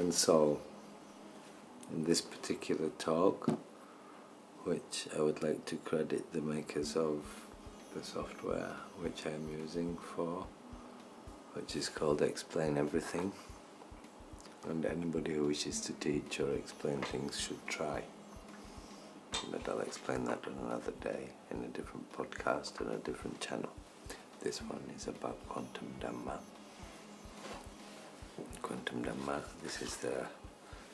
And so, in this particular talk, which I would like to credit the makers of the software which I'm using for, which is called Explain Everything, and anybody who wishes to teach or explain things should try. But I'll explain that on another day in a different podcast on a different channel. This one is about quantum Dhamma. Quantum Dhamma, this is the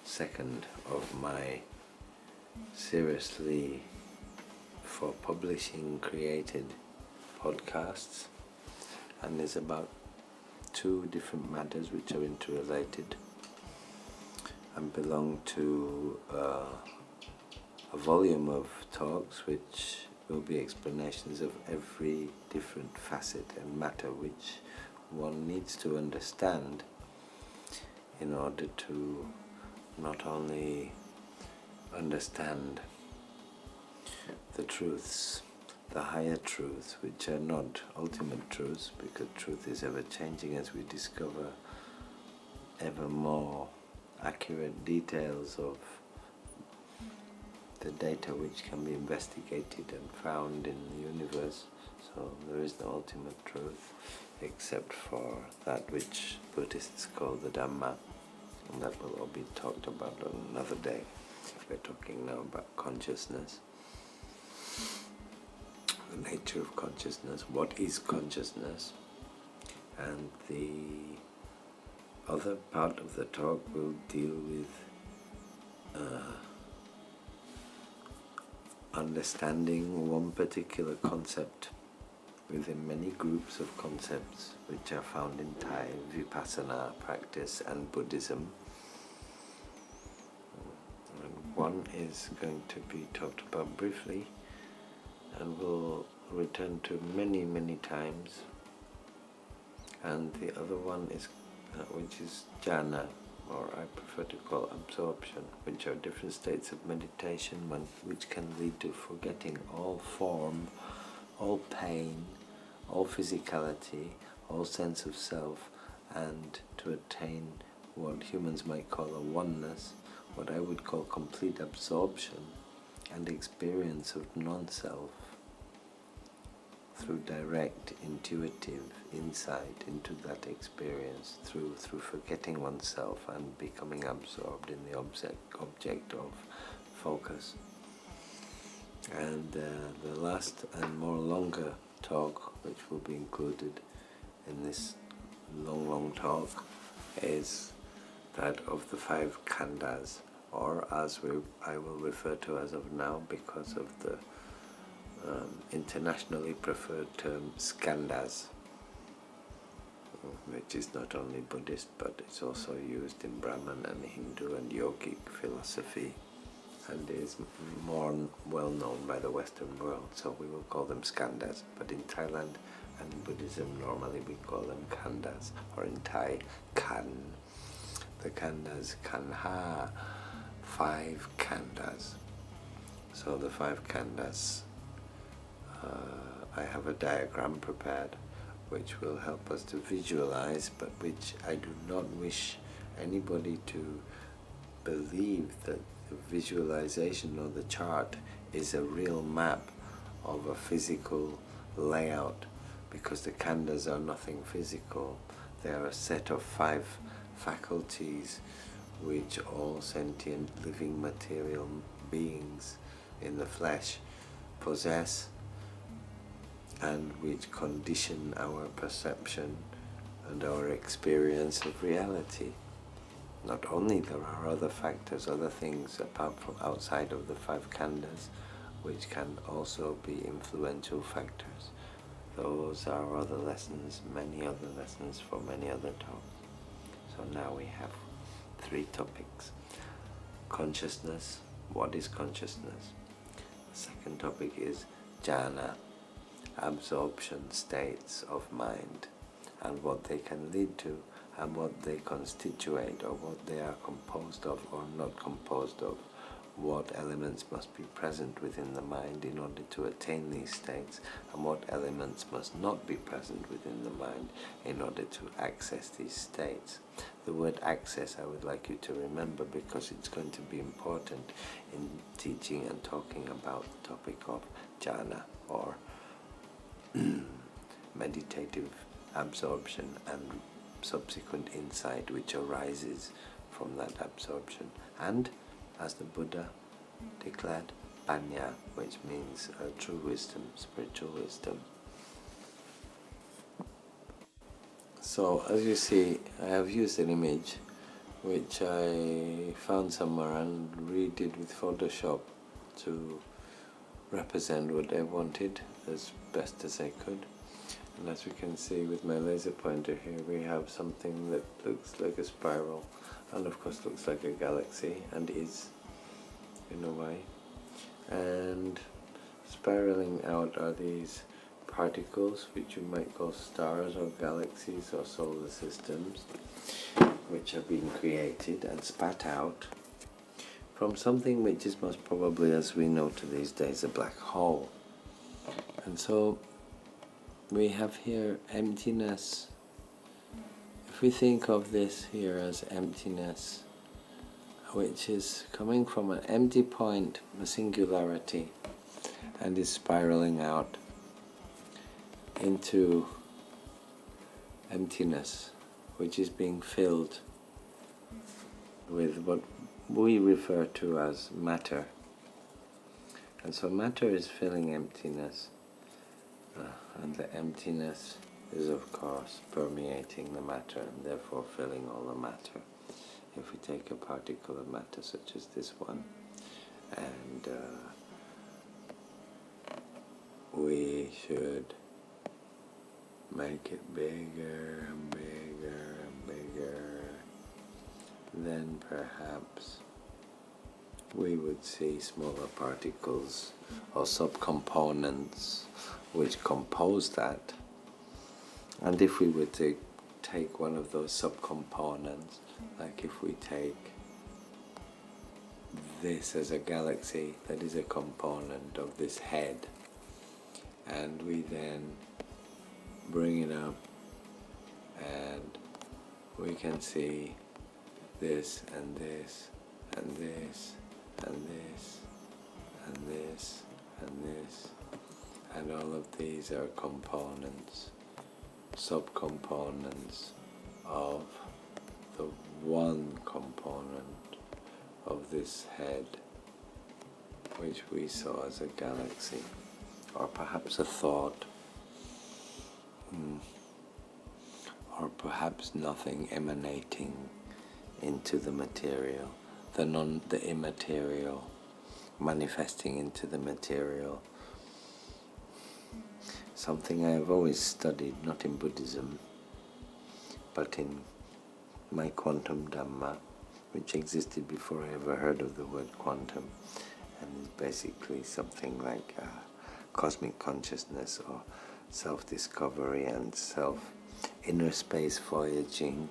second of my seriously for publishing created podcasts, and there's about 2 different matters which are interrelated and belong to a volume of talks which will be explanations of every different facet and matter which one needs to understand in order to not only understand the truths, the higher truths, which are not ultimate truths, because truth is ever changing as we discover ever more accurate details of the data which can be investigated and found in the universe. So there is no ultimate truth except for that which Buddhists call the Dhamma, and that will all be talked about on another day. We're talking now about consciousness, the nature of consciousness, what is consciousness, and the other part of the talk will deal with understanding one particular concept within many groups of concepts which are found in Thai Vipassana practice and Buddhism. And one is going to be talked about briefly and will return to many times, and the other one is which is Jhana, or I prefer to call absorption, which are different states of meditation which can lead to forgetting all form, all pain, all physicality, all sense of self, and to attain what humans might call a oneness, what I would call complete absorption and experience of non-self through direct intuitive insight into that experience, through forgetting oneself and becoming absorbed in the object of focus. And the last and more longer talk, which will be included in this long talk, is that of the 5 Khandas, or as I will refer to as of now, because of the internationally preferred term Skandhas, which is not only Buddhist but it's also used in Brahman and Hindu and yogic philosophy, and is more well known by the Western world, so we will call them Skandhas. But in Thailand and Buddhism normally we call them Khandas, or in Thai Khan. The Khandas, Khanha, 5 Khandas. So the 5 Khandas, I have a diagram prepared which will help us to visualize, but which I do not wish anybody to believe that the visualization or the chart is a real map of a physical layout, because the Khandas are nothing physical. They are a set of 5 faculties which all sentient living material beings in the flesh possess, and which condition our perception and our experience of reality. Not only there are other factors, other things apart from outside of the 5 Khandas, which can also be influential factors. Those are other lessons, many other lessons for many other talks. So now we have 3 topics. Consciousness, what is consciousness? The second topic is Jhana, absorption states of mind, and what they can lead to, and what they constitute, or what they are composed of or not composed of, what elements must be present within the mind in order to attain these states, and what elements must not be present within the mind in order to access these states. The word access I would like you to remember, because it's going to be important in teaching and talking about the topic of Jhana, or meditative absorption and subsequent insight which arises from that absorption. And, as the Buddha declared, Panya, which means true wisdom, spiritual wisdom. So, as you see, I have used an image which I found somewhere and redid with Photoshop to represent what I wanted as best as I could. And as we can see with my laser pointer here, we have something that looks like a spiral, and of course looks like a galaxy, and is in a way. And spiraling out are these particles, which you might call stars or galaxies or solar systems, which are being created and spat out from something which is most probably, as we know to these days, a black hole. And so we have here emptiness. If we think of this here as emptiness, which is coming from an empty point, a singularity, and is spiraling out into emptiness, which is being filled with what we refer to as matter. And so matter is filling emptiness, and the emptiness is of course permeating the matter and therefore filling all the matter. If we take a particle of matter such as this one, and we should make it bigger and bigger and bigger, then perhaps we would see smaller particles or subcomponents which compose that. And if we were to take one of those subcomponents, like if we take this as a galaxy that is a component of this head, and we then bring it up, and we can see this and this and this and this and this and this, and all of these are components, subcomponents of the one component of this head, which we saw as a galaxy, or perhaps a thought, or perhaps nothing emanating into the material, the immaterial manifesting into the material. Something I have always studied, not in Buddhism, but in my quantum Dhamma, which existed before I ever heard of the word quantum, and is basically something like cosmic consciousness or self-discovery and inner space voyaging.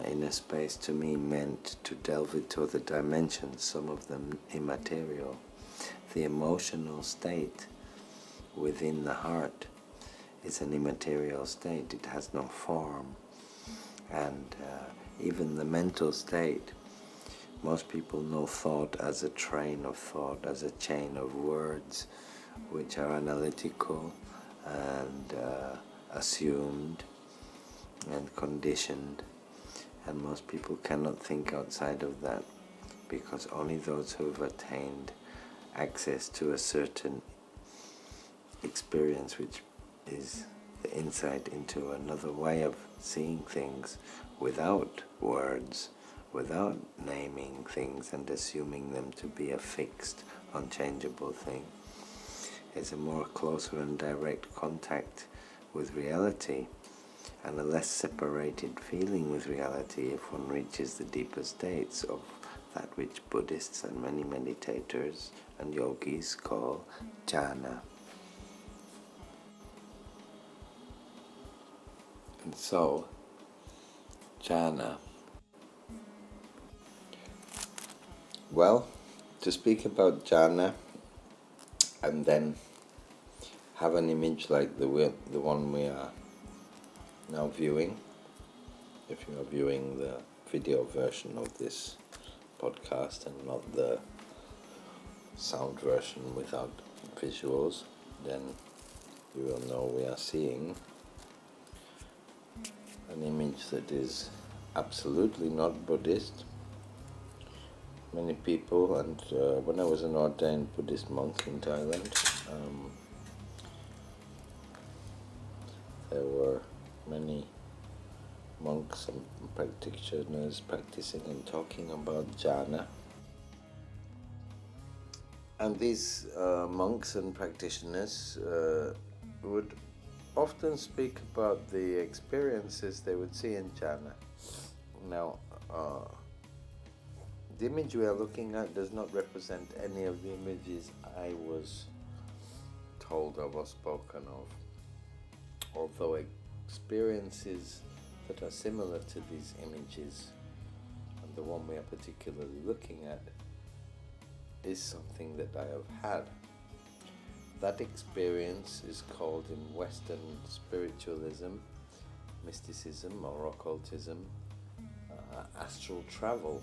Inner space to me meant to delve into other dimensions, some of them immaterial. The emotional state within the heart is an immaterial state. It has no form. And even the mental state, most people know thought as a train of thought, as a chain of words which are analytical and assumed and conditioned. And most people cannot think outside of that, because only those who have attained access to a certain experience, which is the insight into another way of seeing things without words, without naming things and assuming them to be a fixed, unchangeable thing, is a more closer and direct contact with reality, and a less separated feeling with reality if one reaches the deeper states of that which Buddhists and many meditators and yogis call Jhana. And so, Jhana Well, to speak about jhana and then have an image like the one we are now viewing, if you are viewing the video version of this podcast and not the sound version without visuals, then you will know we are seeing an image that is absolutely not Buddhist. Many people, and when I was an ordained Buddhist monk in Thailand, there were many monks and practitioners practicing and talking about jhana. And these monks and practitioners would often speak about the experiences they would see in jhana. Now, the image we are looking at does not represent any of the images I was told of or spoken of, although experiences that are similar to these images, and the one we are particularly looking at, is something that I have had. That experience is called in Western spiritualism, mysticism or occultism, astral travel,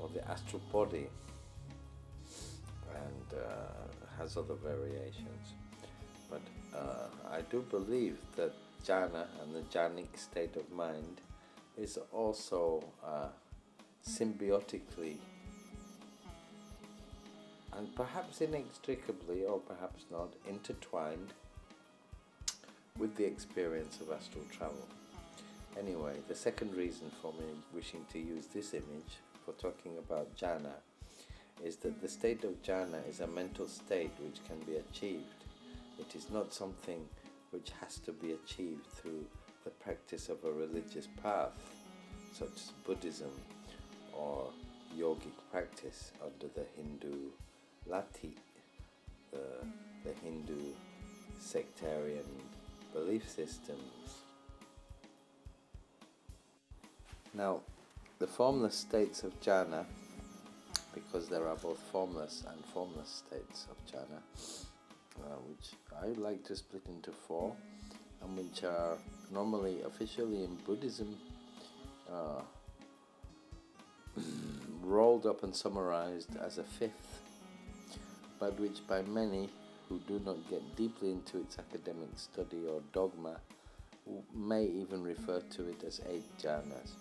or the astral body, and has other variations. But I do believe that jhana and the jhanic state of mind is also symbiotically and perhaps inextricably, or perhaps not, intertwined with the experience of astral travel. Anyway, the second reason for me wishing to use this image for talking about jhana is that the state of jhana is a mental state which can be achieved. It is not something which has to be achieved through the practice of a religious path, such as Buddhism or yogic practice under the Hindu Lati, the Hindu sectarian belief systems. Now, the formless states of jhana, because there are both formless and formless states of jhana, which I would like to split into four, and which are normally officially in Buddhism rolled up and summarized as a fifth, but which by many who do not get deeply into its academic study or dogma may even refer to it as 8 jhanas.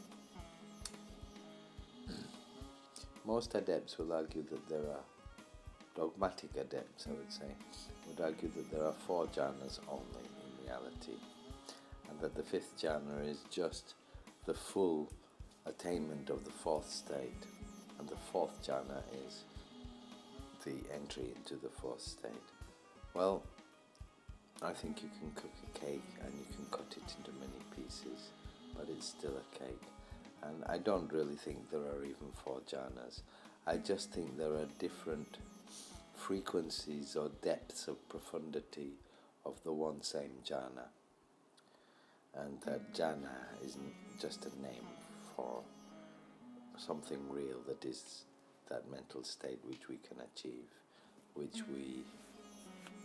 Most adepts will argue that there are, dogmatic adepts I would say, would argue that there are 4 jhanas only in reality, and that the 5th jhana is just the full attainment of the 4th state, and the 4th jhana is the entry into the 4th state. Well, I think you can cook a cake and you can cut it into many pieces, but it's still a cake. And I don't really think there are even 4 jhanas. I just think there are different frequencies or depths of profundity of the one same jhana. And that jhana isn't just a name for something real that is that mental state which we can achieve, which we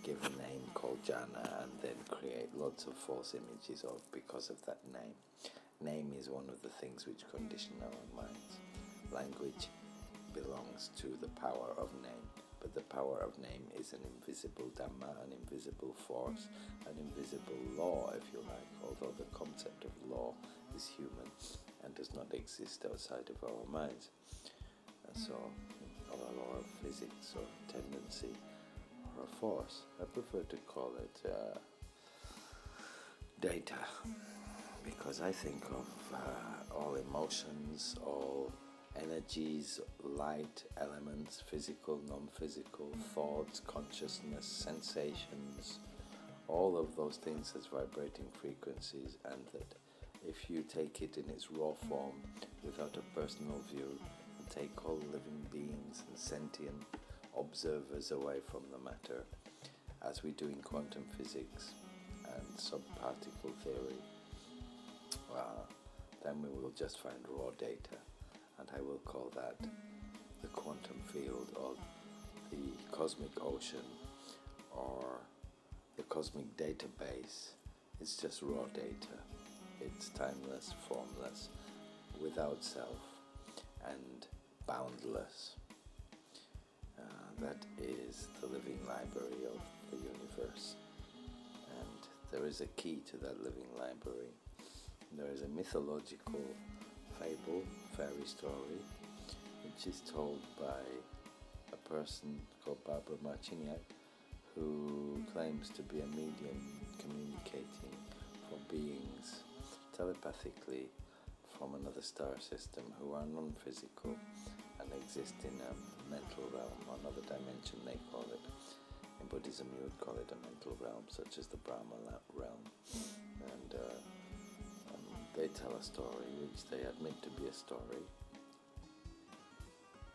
give a name called jhana and then create lots of false images of because of that name. Name is one of the things which condition our minds. Language belongs to the power of name, but the power of name is an invisible Dhamma, an invisible force, an invisible law, if you like, although the concept of law is human and does not exist outside of our minds. And so, or a law of physics or tendency or a force. I prefer to call it data, because I think of all emotions, all energies, light, elements, physical, non-physical, thoughts, consciousness, sensations, all of those things as vibrating frequencies, and that if you take it in its raw form without a personal view, and take all living beings and sentient observers away from the matter, as we do in quantum physics and subparticle theory, then we will just find raw data. and I will call that the quantum field, or the cosmic ocean, or the cosmic database. It's just raw data. It's timeless, formless, without self, and boundless. That is the living library of the universe. And there is a key to that living library. There is a mythological fable, fairy story, which is told by a person called Barbara Marciniak, who claims to be a medium communicating for beings telepathically from another star system who are non-physical and exist in a mental realm, or another dimension they call it. In Buddhism you would call it a mental realm, such as the Brahma realm. And they tell a story which they admit to be a story.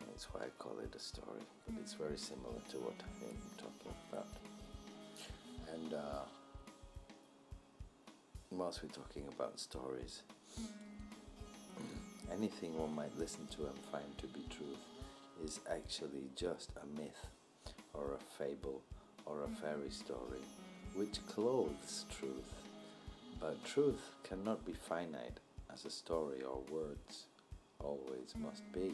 That's why I call it a story, but it's very similar to what I'm talking about. And whilst we're talking about stories, anything one might listen to and find to be truth is actually just a myth, or a fable, or a fairy story, which clothes truth. But truth cannot be finite, as a story or words always must be.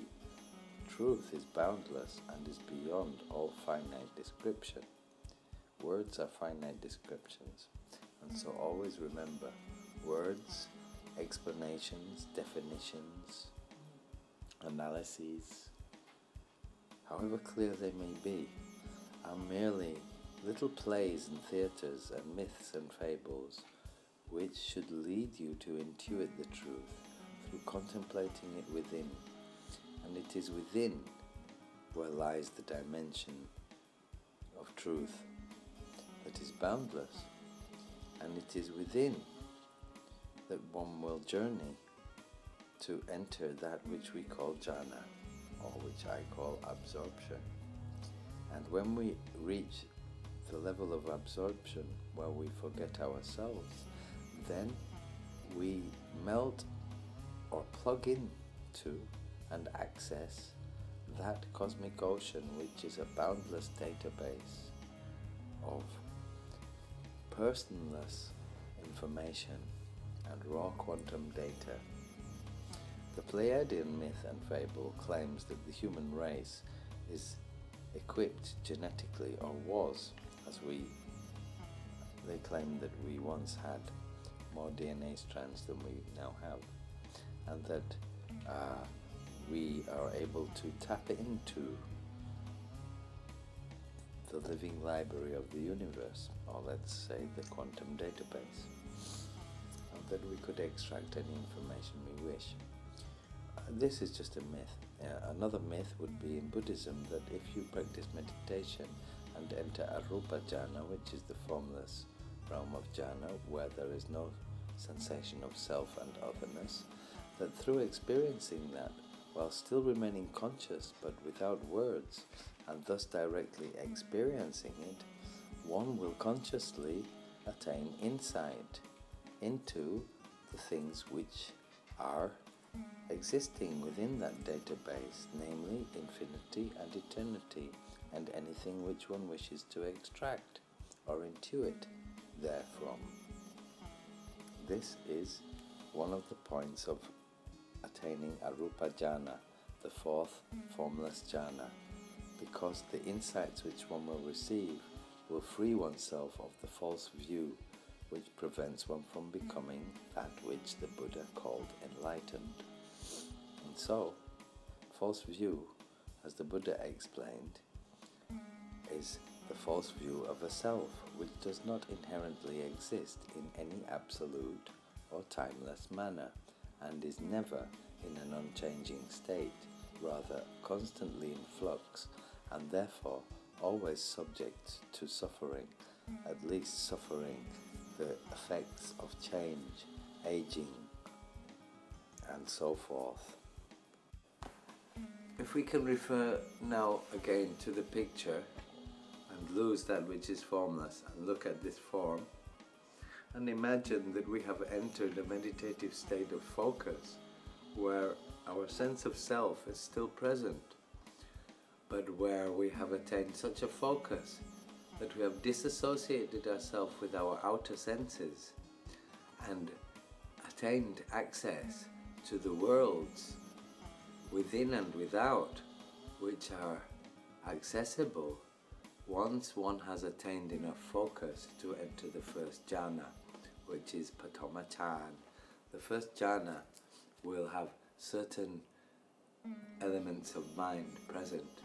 Truth is boundless and is beyond all finite description. Words are finite descriptions, and so always remember, words, explanations, definitions, analyses, however clear they may be, are merely little plays and theatres and myths and fables which should lead you to intuit the truth through contemplating it within. And it is within where lies the dimension of truth that is boundless, and it is within that one will journey to enter that which we call Jhana, or which I call absorption. And when we reach the level of absorption where we forget ourselves, then we melt or plug into and access that cosmic ocean, which is a boundless database of personless information and raw quantum data. The Pleiadian myth and fable claims that the human race is equipped genetically, or was, as they claim that we once had more DNA strands than we now have, and that we are able to tap into the living library of the universe, or let's say the quantum database, and that we could extract any information we wish. This is just a myth. Another myth would be in Buddhism that if you practice meditation and enter arupa jhana, which is the formless realm of jhana, where there is no sensation of self and otherness, that through experiencing that, while still remaining conscious but without words, and thus directly experiencing it, one will consciously attain insight into the things which are existing within that database, namely infinity and eternity, and anything which one wishes to extract or intuit therefrom. This is one of the points of attaining arupa jhana, the fourth formless jhana, because the insights which one will receive will free oneself of the false view which prevents one from becoming that which the Buddha called enlightened. And so, false view, as the Buddha explained, is the false view of a self which does not inherently exist in any absolute or timeless manner, and is never in an unchanging state, rather constantly in flux, and therefore always subject to suffering, at least suffering the effects of change, aging, and so forth. If we can refer now again to the picture and lose that which is formless and look at this form, and imagine that we have entered a meditative state of focus where our sense of self is still present, but where we have attained such a focus that we have disassociated ourselves with our outer senses and attained access to the worlds within and without, which are accessible once one has attained enough focus to enter the first jhana, which is patomachan. The first jhana will have certain elements of mind present.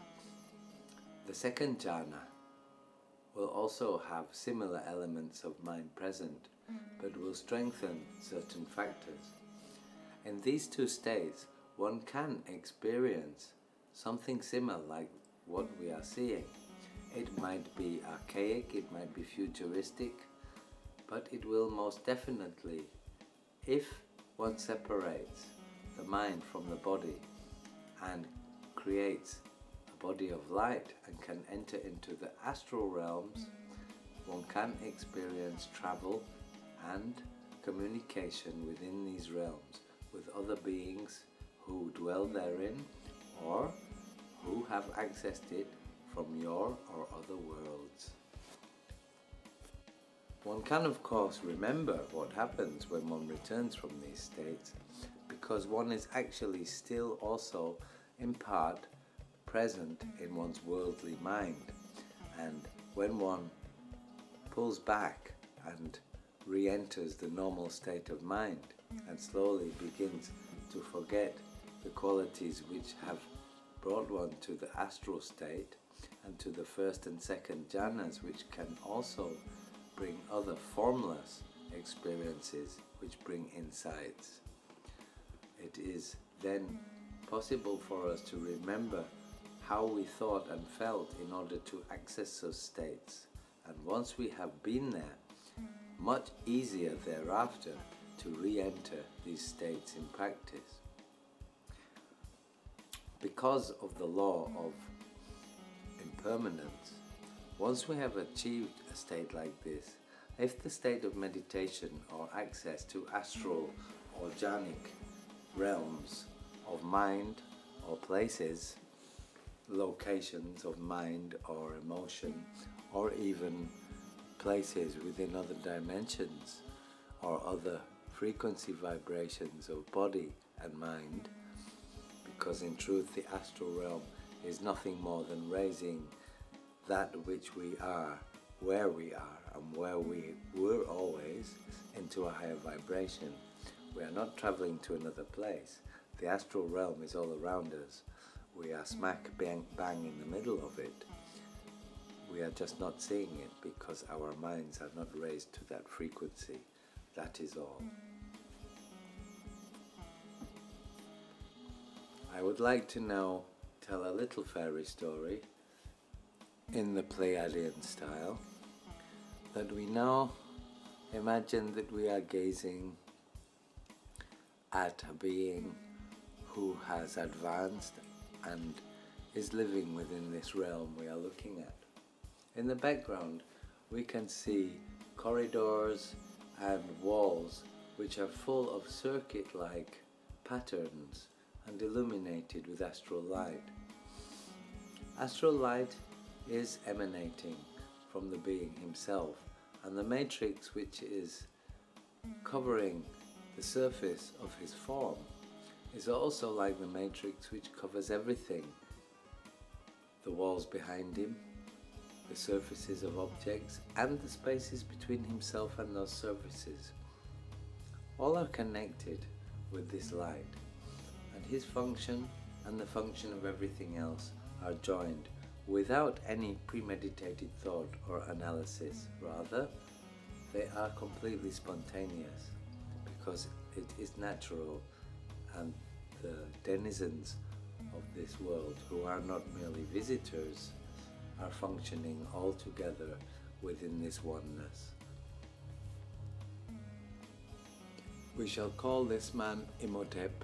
The second jhana will also have similar elements of mind present, but will strengthen certain factors. In these two states, one can experience something similar like what we are seeing. It might be archaic, it might be futuristic, but it will most definitely, if one separates the mind from the body and creates a body of light and can enter into the astral realms, one can experience travel and communication within these realms with other beings who dwell therein or who have accessed it from your or other worlds. One can of course remember what happens when one returns from these states, because one is actually still also in part present in one's worldly mind, and when one pulls back and re-enters the normal state of mind and slowly begins to forget the qualities which have brought one to the astral state and to the first and second jhanas, which can also bring other formless experiences which bring insights. It is then possible for us to remember how we thought and felt in order to access those states, and once we have been there, much easier thereafter to re-enter these states in practice. Because of the law of impermanence, once we have achieved a state like this, if the state of meditation or access to astral or jhanic realms of mind or places, locations of mind or emotion, or even places within other dimensions or other frequency vibrations of body and mind, because in truth the astral realm is nothing more than raising that which we are, where we are and where we were always, into a higher vibration. We are not traveling to another place. The astral realm is all around us. We are smack bang in the middle of it. We are just not seeing it because our minds are not raised to that frequency. That is all. I would like to now tell a little fairy story in the Pleiadian style, that we now imagine that we are gazing at a being who has advanced and is living within this realm we are looking at. In the background we can see corridors and walls which are full of circuit-like patterns and illuminated with astral light. Astral light is emanating from the being himself, and the matrix which is covering the surface of his form is also like the matrix which covers everything. The walls behind him, the surfaces of objects, and the spaces between himself and those surfaces. All are connected with this light, and his function and the function of everything else are joined without any premeditated thought or analysis. Rather, they are completely spontaneous because it is natural, and the denizens of this world, who are not merely visitors, are functioning all together within this oneness. We shall call this man Imhotep,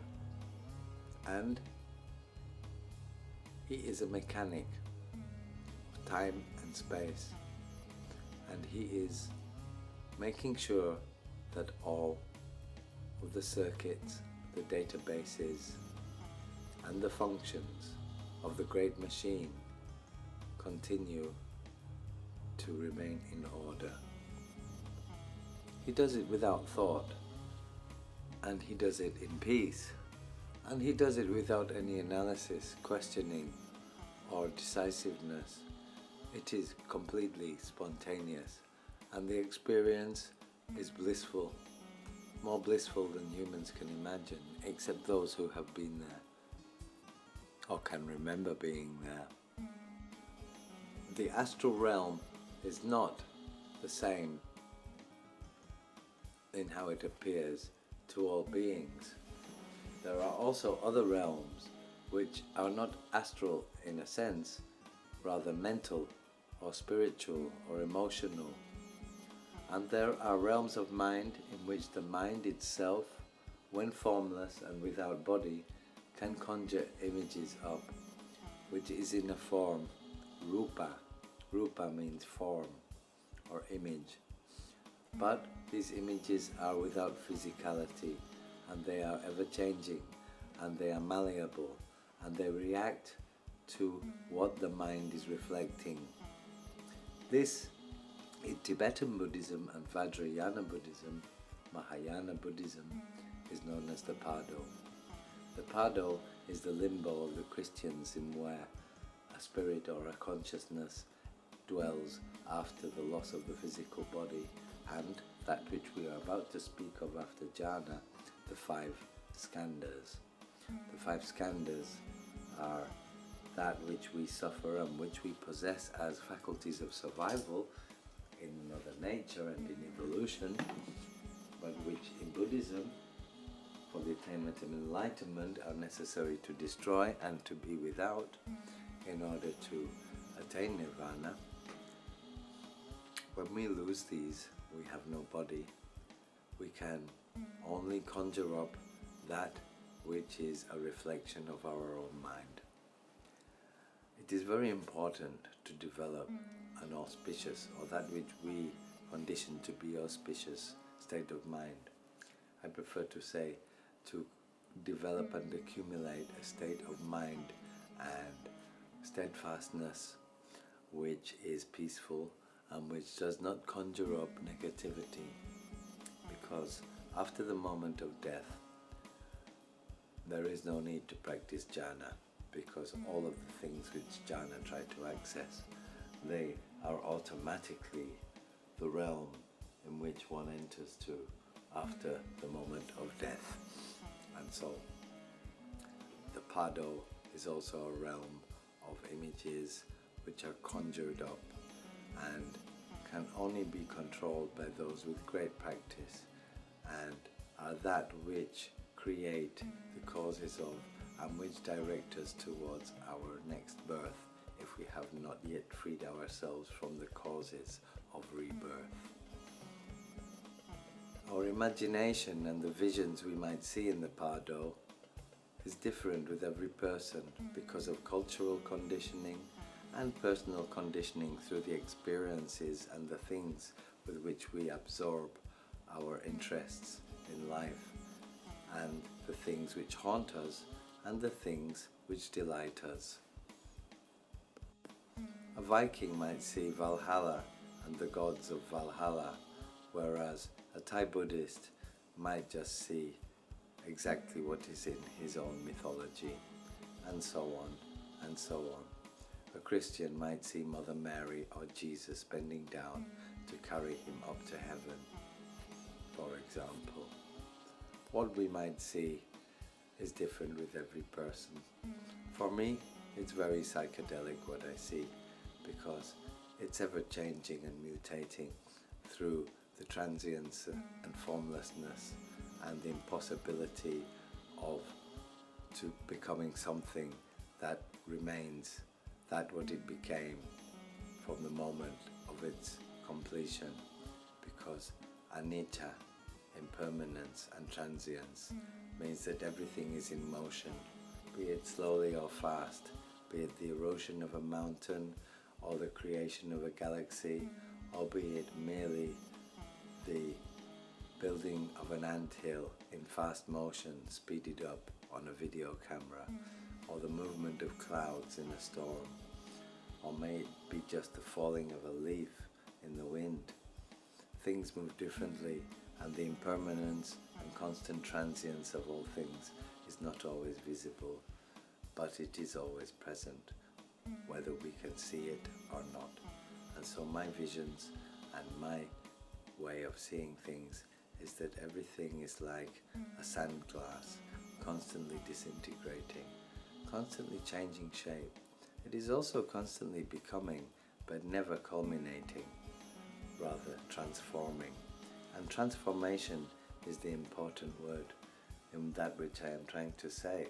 and he is a mechanic of time and space, and he is making sure that all of the circuits, the databases, and the functions of the great machine continue to remain in order. He does it without thought, and he does it in peace, and he does it without any analysis, questioning, or decisiveness. It is completely spontaneous, and the experience is blissful, more blissful than humans can imagine, except those who have been there or can remember being there. The astral realm is not the same in how it appears to all beings. There are also other realms which are not astral in a sense, rather mental or spiritual or emotional. And there are realms of mind in which the mind itself, when formless and without body, can conjure images up, which is in a form, rupa. Rupa means form or image. But these images are without physicality, and they are ever-changing, and they are malleable, and they react to what the mind is reflecting. This, in Tibetan Buddhism and Vajrayana Buddhism, Mahayana Buddhism, is known as the Pado. The Pado is the limbo of the Christians, in where a spirit or a consciousness dwells after the loss of the physical body, and that which we are about to speak of after Jhana, the 5 Skandhas. The 5 Skandhas are that which we suffer and which we possess as faculties of survival in Mother Nature and in evolution, but which in Buddhism, for the attainment of enlightenment, are necessary to destroy and to be without in order to attain nirvana. When we lose these, we have no body. We can only conjure up that which is a reflection of our own mind. It is very important to develop an auspicious, or that which we condition to be auspicious, state of mind. I prefer to say to develop and accumulate a state of mind and steadfastness which is peaceful and which does not conjure up negativity, because after the moment of death there is no need to practice jhana, because all of the things which jhana try to access, they are automatically the realm in which one enters to after the moment of death. And so the Pado is also a realm of images which are conjured up and can only be controlled by those with great practice, and are that which create the causes of and which direct us towards our next birth, if we have not yet freed ourselves from the causes of rebirth. Our imagination and the visions we might see in the Pado is different with every person because of cultural conditioning and personal conditioning through the experiences and the things with which we absorb our interests in life, and the things which haunt us and the things which delight us. A Viking might see Valhalla and the gods of Valhalla, whereas a Thai Buddhist might just see exactly what is in his own mythology, and so on and so on. A Christian might see Mother Mary or Jesus bending down to carry him up to heaven, for example. What we might see is different with every person. For me, it's very psychedelic what I see, because it's ever changing and mutating through the transience and formlessness and the impossibility of to becoming something that remains that what it became from the moment of its completion, because anicca, impermanence and transience, means that everything is in motion, be it slowly or fast, be it the erosion of a mountain or the creation of a galaxy, or be it merely the building of an anthill in fast motion speeded up on a video camera. or the movement of clouds in a storm, or may it be just the falling of a leaf in the wind. Things move differently, and the impermanence and constant transience of all things is not always visible, but it is always present, whether we can see it or not. And so my visions and my way of seeing things is that everything is like a sand glass, constantly disintegrating, constantly changing shape. It is also constantly becoming, but never culminating, rather transforming. And transformation is the important word in that which I am trying to say,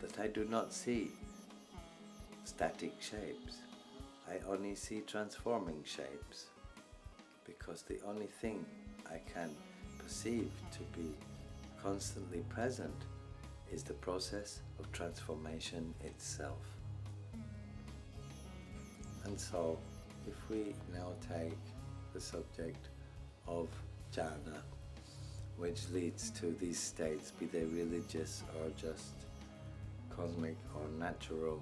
that I do not see static shapes. I only see transforming shapes, because the only thing I can perceive to be constantly present is the process of transformation itself. And so, if we now take the subject of Jhana, which leads to these states, be they religious or just cosmic or natural,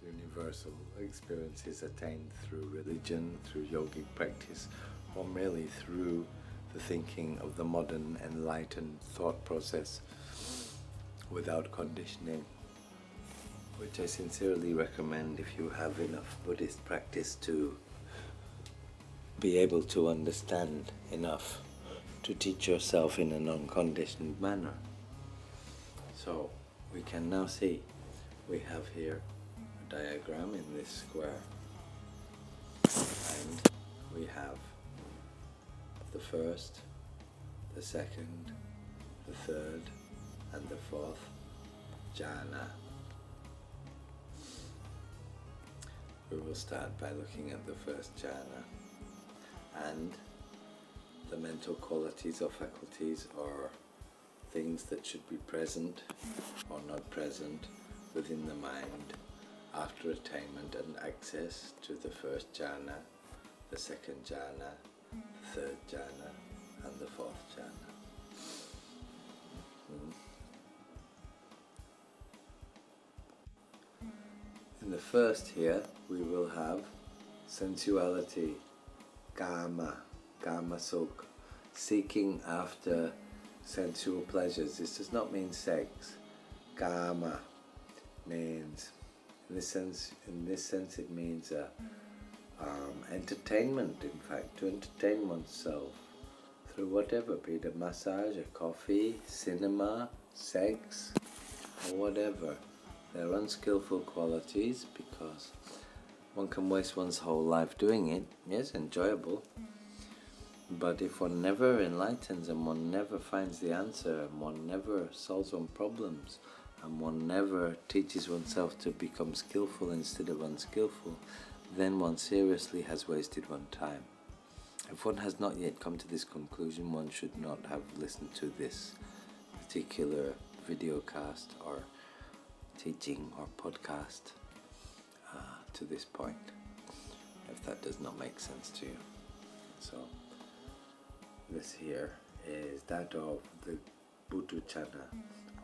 universal experiences attained through religion, through yogic practice, or merely through the thinking of the modern enlightened thought process without conditioning, which I sincerely recommend if you have enough Buddhist practice to be able to understand enough to teach yourself in a non-conditioned manner. So we can now see we have here a diagram in this square, and we have the first, the second, the third, and the fourth jhana. We will start by looking at the first jhana and the mental qualities or faculties or things that should be present or not present within the mind after attainment and access to the first jhana, the second jhana, the third jhana, and the fourth jhana. In the first here, we will have sensuality, kama, kama sukha, seeking after sensual pleasures. This does not mean sex. Kama means, in this sense, it means entertainment. In fact, to entertain oneself through whatever, be it a massage, a coffee, cinema, sex, or whatever. They're unskillful qualities because one can waste one's whole life doing it. Yes, enjoyable. But if one never enlightens and one never finds the answer and one never solves one's problems and one never teaches oneself to become skillful instead of unskillful, then one seriously has wasted one's time. If one has not yet come to this conclusion, one should not have listened to this particular video cast or teaching or podcast to this point, if that does not make sense to you. So this here is that of the Buddhachana,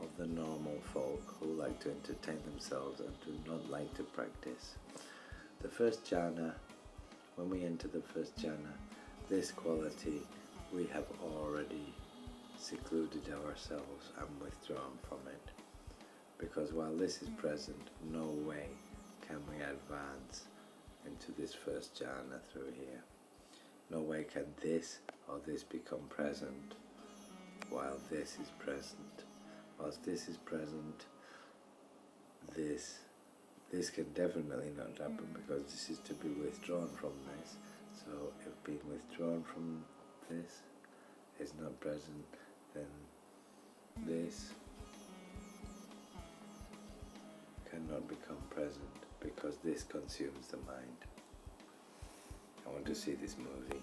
of the normal folk who like to entertain themselves and do not like to practice. The first jhana, when we enter the first jhana, this quality we have already secluded ourselves and withdrawn from it. Because while this is present, no way can we advance into this first jhana through here. No way can this or this become present while this is present. Whilst this is present, this can definitely not happen because this is to be withdrawn from this. So if being withdrawn from this is not present, then this cannot become present because this consumes the mind. I want to see this movie.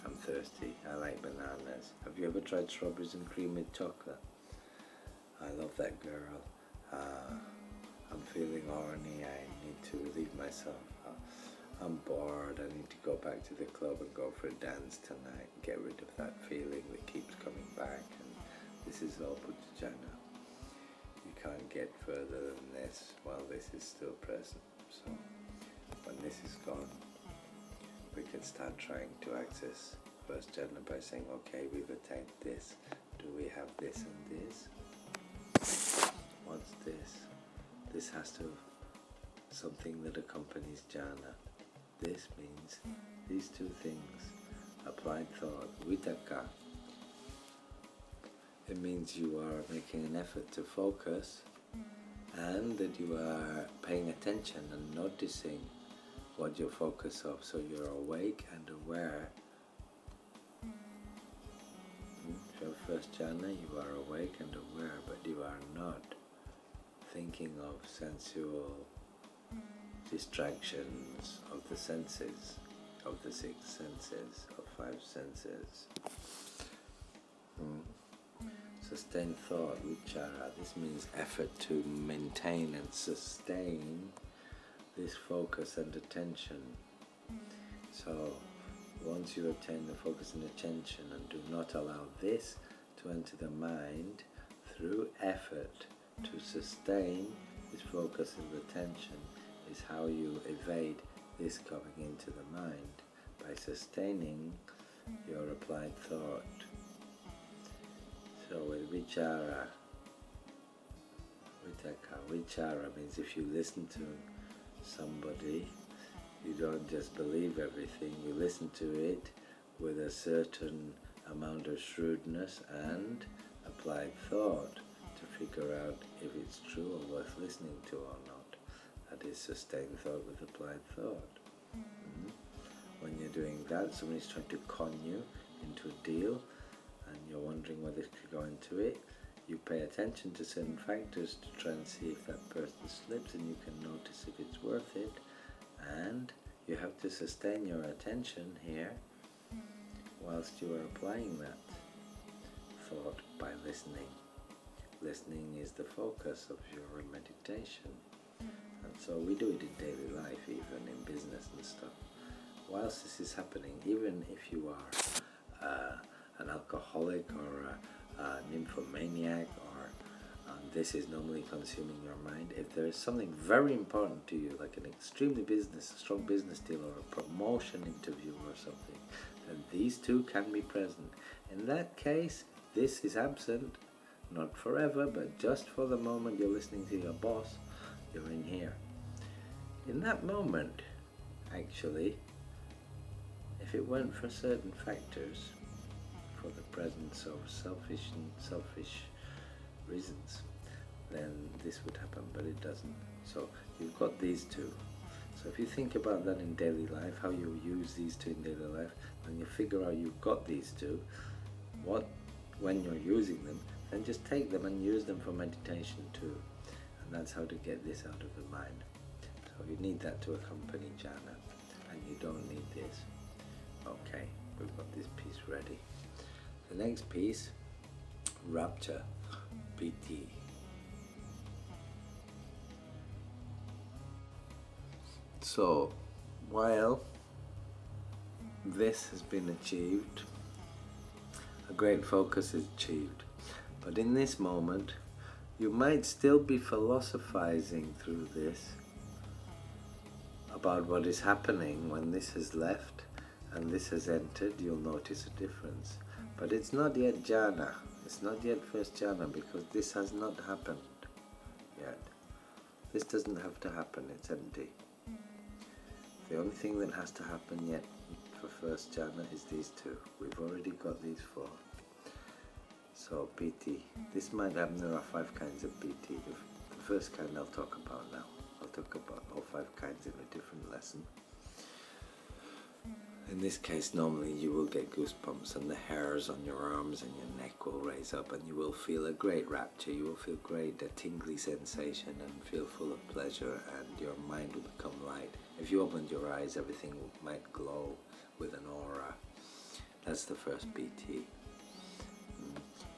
I'm thirsty. I like bananas. Have you ever tried strawberries and cream with chocolate? I love that girl. I'm feeling horny. I need to relieve myself. I'm bored. I need to go back to the club and go for a dance tonight. Get rid of that feeling that keeps coming back. And this is all Buddhachana. You can't get further than this while this is still present. So when this is gone, we can start trying to access first jhana by saying, okay, we've attained this. Do we have this and this? What's this? This has to something that accompanies jhana. This means these two things, applied thought, vitakka. It means you are making an effort to focus and that you are paying attention and noticing what you focus of, so you're awake and aware. So first jhana, you are awake and aware, but you are not thinking of sensual distractions of the senses, of the 6 senses, of 5 senses. Sustained thought, vichara, this means effort to maintain and sustain this focus and attention. So once you attain the focus and attention and do not allow this to enter the mind, through effort to sustain this focus and attention is how you evade this coming into the mind, by sustaining your applied thought. So with vichara, vitakka, vichara means if you listen to somebody, you don't just believe everything, you listen to it with a certain amount of shrewdness and applied thought to figure out if it's true or worth listening to or not. That is sustained thought with applied thought. When you're doing that, somebody's trying to con you into a deal and you're wondering whether to go into it, you pay attention to certain factors to try and see if that person slips, and you can notice if it's worth it, and you have to sustain your attention here whilst you are applying that thought by listening. Listening is the focus of your meditation, and so we do it in daily life, even in business and stuff. Whilst this is happening, even if you are an alcoholic or a nymphomaniac, or this is normally consuming your mind, if there is something very important to you, like an extremely strong business deal or a promotion interview or something, then these two can be present. In that case, this is absent, not forever, but just for the moment you're listening to your boss, you're in here. In that moment, actually, if it weren't for certain factors, for the presence of selfish reasons, then this would happen, but it doesn't. So you've got these two. So if you think about that in daily life, how you use these two in daily life, when you figure out you've got these two, when you're using them, then just take them and use them for meditation too. And that's how to get this out of the mind. So you need that to accompany jhana, and you don't need this. Okay, we've got this piece ready. The next piece, rapture, piti. So, while this has been achieved, a great focus is achieved. But in this moment, you might still be philosophizing through this about what is happening when this has left and this has entered. You'll notice a difference. But it's not yet jhana, it's not yet first jhana, because this has not happened yet. This doesn't have to happen, it's empty. The only thing that has to happen yet for first jhana is these two. We've already got these 4. So piti, this might happen. There are 5 kinds of piti. The first kind I'll talk about now. I'll talk about all 5 kinds in a different lesson. In this case, normally you will get goosebumps and the hairs on your arms and your neck will raise up, and you will feel a great rapture. You will feel great, a tingly sensation, and feel full of pleasure, and your mind will become light. If you opened your eyes, everything might glow with an aura. That's the first PT.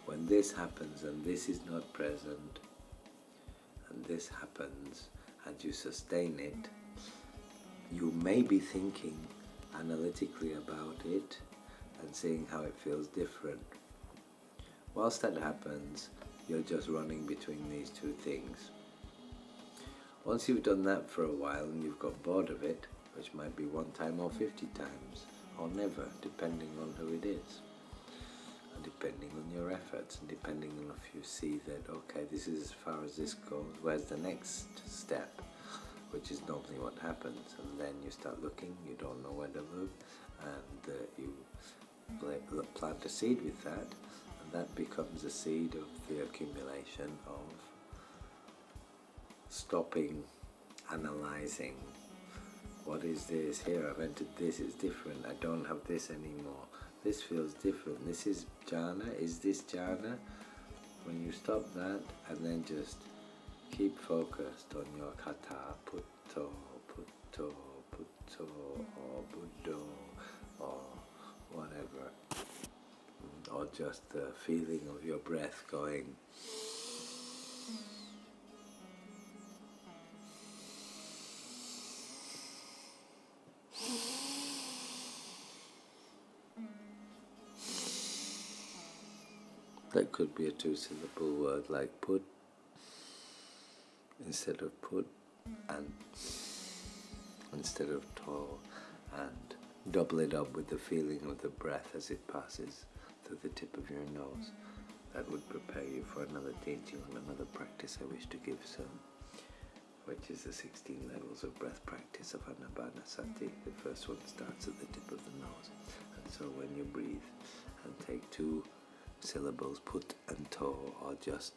When this happens and this is not present, and this happens and you sustain it, you may be thinking analytically about it and seeing how it feels different. Whilst that happens, you're just running between these two things. Once you've done that for a while and you've got bored of it, which might be one time or 50 times, or never, depending on who it is, and depending on your efforts, and depending on if you see that, okay, this is as far as this goes, where's the next step, which is normally what happens, and then you start looking, you don't know where to look, and you plant a seed with that, and that becomes a seed of the accumulation of stopping, analyzing, what is this? Here I've entered this, it's different, I don't have this anymore, this feels different, this is Jhana, is this Jhana? When you stop that and then just keep focused on your kata, putto, putto, putto, or buddho, or whatever, or just the feeling of your breath going. That could be a two-syllable word like put instead of put, and instead of to, and double it up with the feeling of the breath as it passes through the tip of your nose. That would prepare you for another teaching on another practice I wish to give soon, which is the 16 levels of breath practice of Anapanasati. The first one starts at the tip of the nose, and so when you breathe and take two syllables, put and to, or just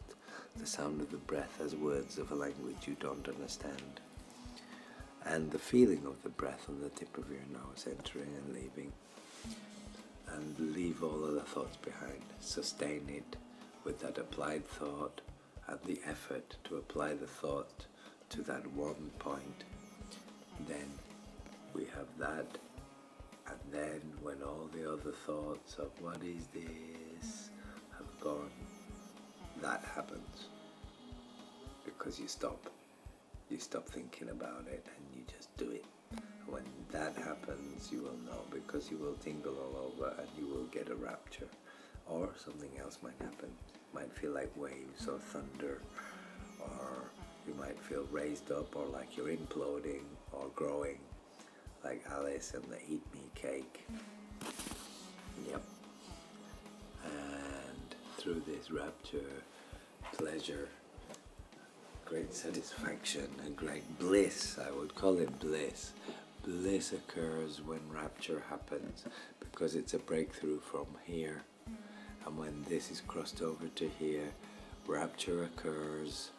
the sound of the breath as words of a language you don't understand, and the feeling of the breath on the tip of your nose entering and leaving, and leave all other thoughts behind. Sustain it with that applied thought and the effort to apply the thought to that one point. Then we have that, and then when all the other thoughts of what is this have gone, that happens because you stop thinking about it and you just do it. When that happens, you will know, because you will tingle all over and you will get a rapture, or something else might happen. You might feel like waves or thunder, or you might feel raised up, or like you're imploding or growing, like Alice and the Eat Me cake. Yep. And through this rapture, pleasure, great satisfaction, and great bliss, I would call it bliss. Bliss occurs when rapture happens, because it's a breakthrough from here. And when this is crossed over to here, rapture occurs,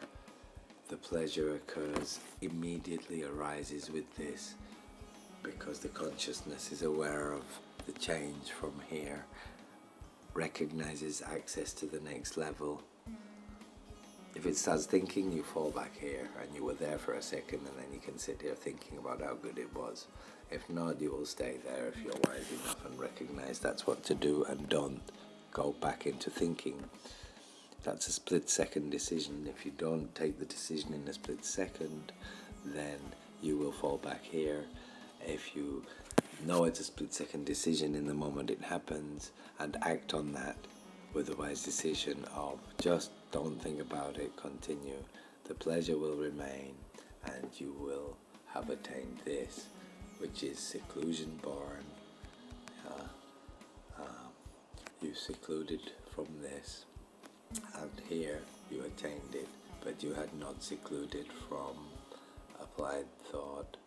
the pleasure occurs, immediately arises with this, because the consciousness is aware of the change from here, recognizes access to the next level. If it starts thinking, you fall back here, and you were there for a second, and then you can sit here thinking about how good it was. If not, you will stay there if you're wise enough and recognize that's what to do, and don't go back into thinking. That's a split-second decision. If you don't take the decision in a split second, then you will fall back here. If you know it's a split-second decision in the moment it happens, and act on that with a wise decision of just don't think about it, continue, the pleasure will remain, and you will have attained this, which is seclusion born. You secluded from this, and here you attained it, but you had not secluded from applied thought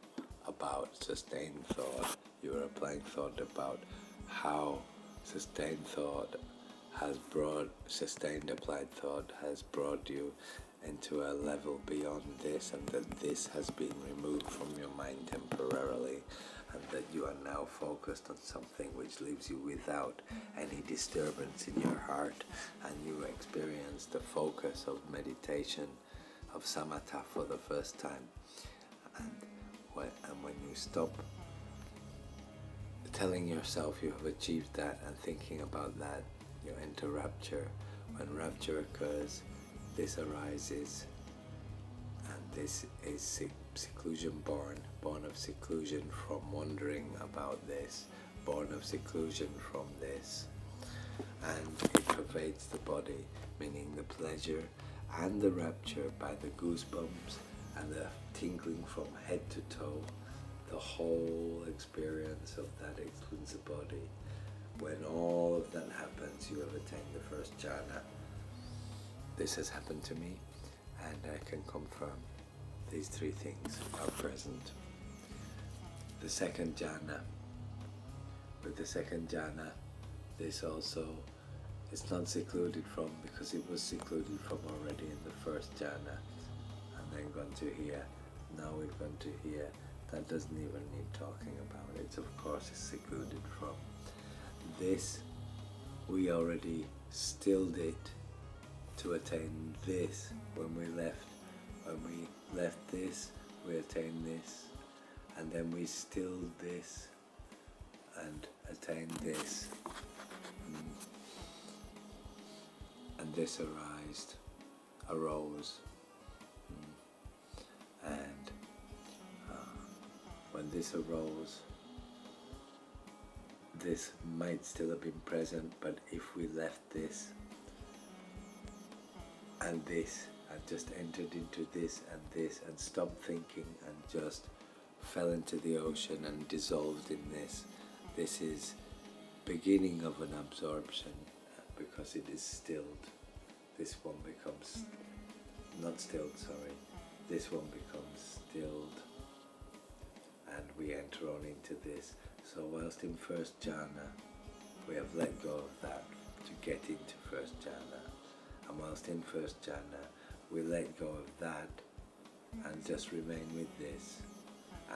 about sustained thought. You were applying thought about how sustained thought has brought, sustained applied thought has brought you into a level beyond this, and that this has been removed from your mind temporarily, and that you are now focused on something which leaves you without any disturbance in your heart, and you experience the focus of meditation, of samatha for the first time. And when you stop telling yourself you have achieved that and thinking about that, you enter rapture. When rapture occurs, this arises, and this is seclusion born of seclusion from wondering about this, born of seclusion from this, and it pervades the body, meaning the pleasure and the rapture by the goosebumps and the tingling from head to toe. The whole experience of that includes the body. When all of that happens, you have attained the first jhana. This has happened to me, and I can confirm these three things are present. The second jhana. With the second jhana, this also is not secluded from, because it was secluded from already in the first jhana. And then gone to here. Now we've gone to here. That doesn't even need talking about. It of course is secluded from. This we already stilled it to attain this when we left. When we left this, we attained this, and then we stilled this and attained this, and this arose, and when this arose, this might still have been present, but if we left this and just entered into this and stopped thinking and just fell into the ocean and dissolved in this, this is beginning of an absorption, because it is stilled. This one becomes, not stilled, sorry, this one becomes stilled, and we enter on into this. So whilst in first jhana, we have let go of that to get into first jhana, and whilst in first jhana, we let go of that and just remain with this,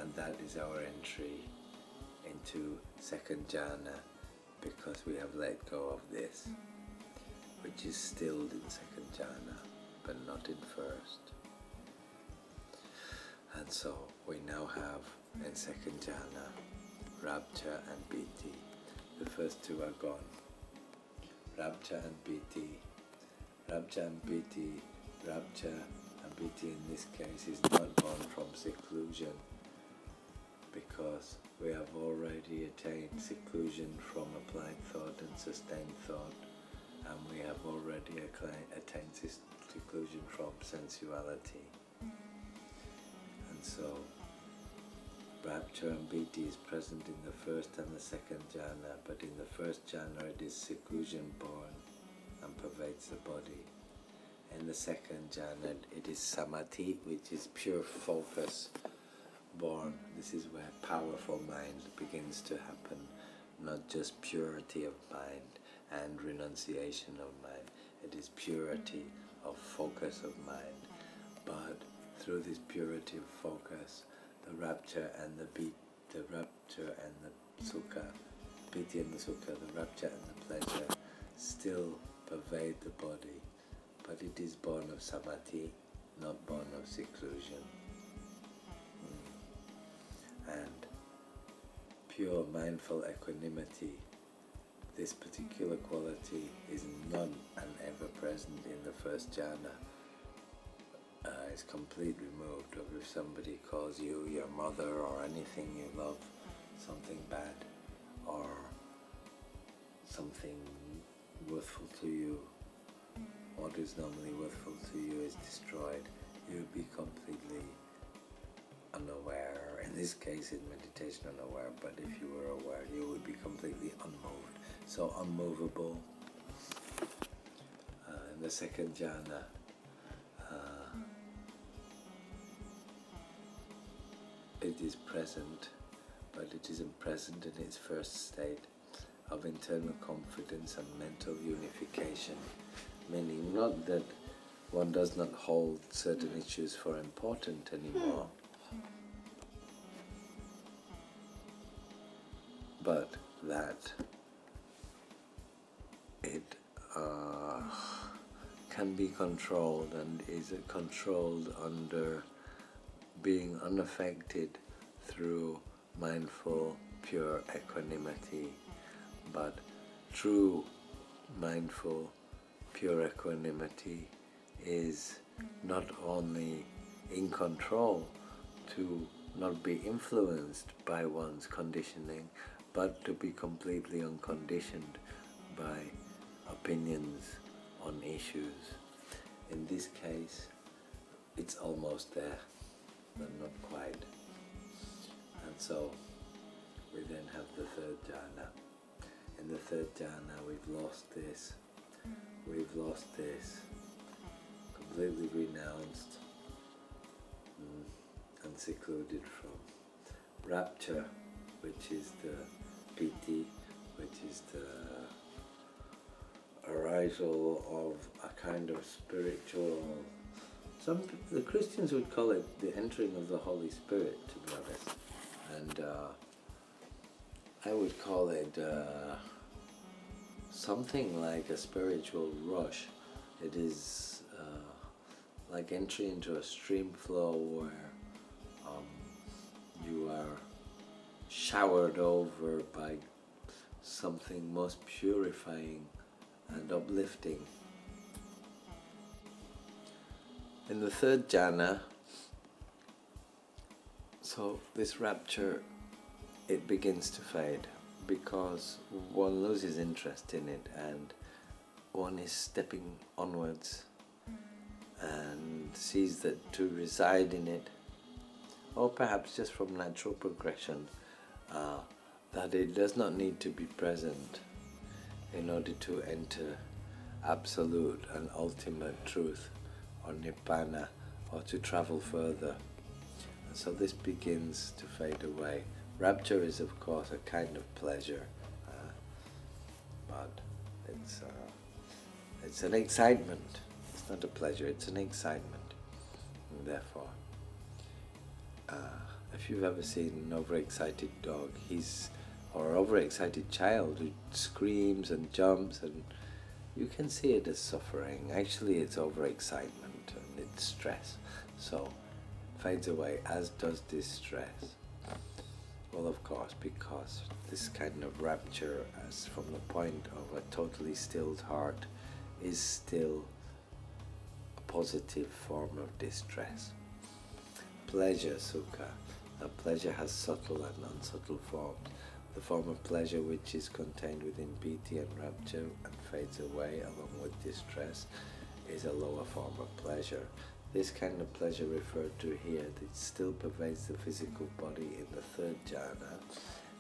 and that is our entry into second jhana, because we have let go of this, which is stilled in second jhana, but not in first. And so we now have in second jhana rapture and piti. The first two are gone. Rapture and piti. Rapture and piti. Rapture and piti in this case is not born from seclusion, because we have already attained seclusion from applied thought and sustained thought, and we have already attained seclusion from sensuality. And so rapture and piti is present in the first and the second jhana, but in the first jhana it is seclusion born and pervades the body. In the second jhana it is samadhi, which is pure focus born. This is where powerful mind begins to happen, not just purity of mind and renunciation of mind. It is purity of focus of mind. But through this purity of focus, the rapture and the rapture and the sukha, piti and the sukha, the rapture and the pleasure still pervade the body, but it is born of samadhi, not born of seclusion. And pure mindful equanimity, this particular quality is not and ever present in the first jhana. It's completely removed. Or if somebody calls you your mother or anything you love, something bad or something worthful to you, what is normally worthful to you is destroyed. You would be completely unaware. In this case, in meditation, unaware, but if you were aware, you would be completely unmoved. So unmovable. In the second jhana, it is present, but it isn't present in its first state of internal confidence and mental unification, meaning not that one does not hold certain issues for important anymore, but that it can be controlled and is controlled under being unaffected through mindful, pure equanimity. But true mindful, pure equanimity is not only in control to not be influenced by one's conditioning, but to be completely unconditioned by opinions on issues. In this case, it's almost there, but not quite. And so we then have the third jhana. In the third jhana, we've lost this, completely renounced and secluded from rapture, which is the piti, which is the arisal of a kind of spiritual, the Christians would call it the entering of the Holy Spirit, to be honest, and I would call it something like a spiritual rush. It is like entry into a stream flow where you are showered over by something most purifying and uplifting. In the third jhana, so this rapture, it begins to fade because one loses interest in it and one is stepping onwards and sees that to reside in it, or perhaps just from natural progression, that it does not need to be present in order to enter absolute and ultimate truth or nibbana, or to travel further. And so this begins to fade away. Rapture is of course a kind of pleasure, but it's an excitement. It's not a pleasure, it's an excitement. And therefore, if you've ever seen an overexcited dog, or overexcited child who screams and jumps, and you can see it as suffering. Actually, it's overexcitement and it's stress. So fades away, as does this stress. Well, of course, because this kind of rapture, as from the point of a totally stilled heart, is still a positive form of distress. Pleasure, sukha. Now, pleasure has subtle and unsubtle forms. The form of pleasure which is contained within piti and rapture and fades away along with distress is a lower form of pleasure. This kind of pleasure referred to here that still pervades the physical body in the third jhana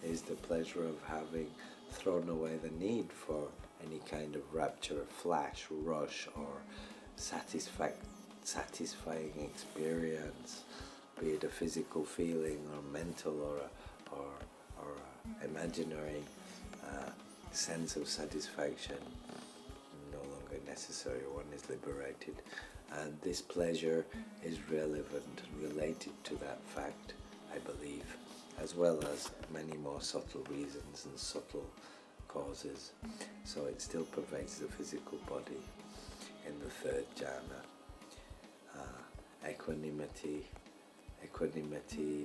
is the pleasure of having thrown away the need for any kind of rapture, flash, rush, or satisfying experience, be it a physical feeling or mental or imaginary sense of satisfaction, no longer necessary. One is liberated, and this pleasure is relevant, related to that fact, I believe, as well as many more subtle reasons and subtle causes. So it still pervades the physical body in the third jhana. Equanimity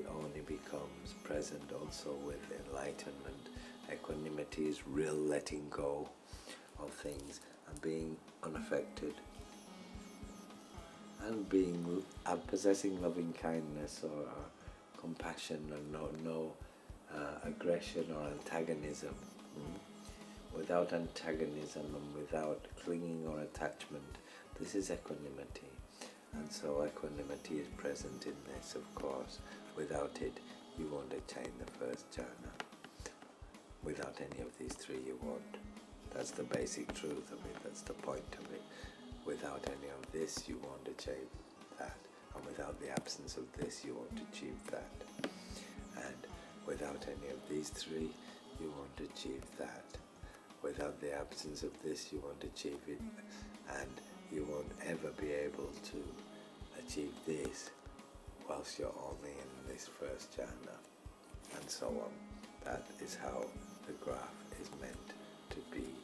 only becomes present also with enlightenment. Equanimity is real letting go of things and being unaffected and possessing loving kindness or compassion and no aggression or antagonism. Without antagonism and without clinging or attachment, this is equanimity. And so equanimity is present in this, of course. Without it, you won't attain the first jhana. Without any of these three, you won't. That's the basic truth of it, that's the point of it. Without any of this, you won't achieve that. And without the absence of this, you won't achieve that. And without any of these three, you won't achieve that. Without the absence of this, you won't achieve it. And you won't ever be able to achieve this whilst you're only in this first jhana, and so on. That is how the graph is meant to be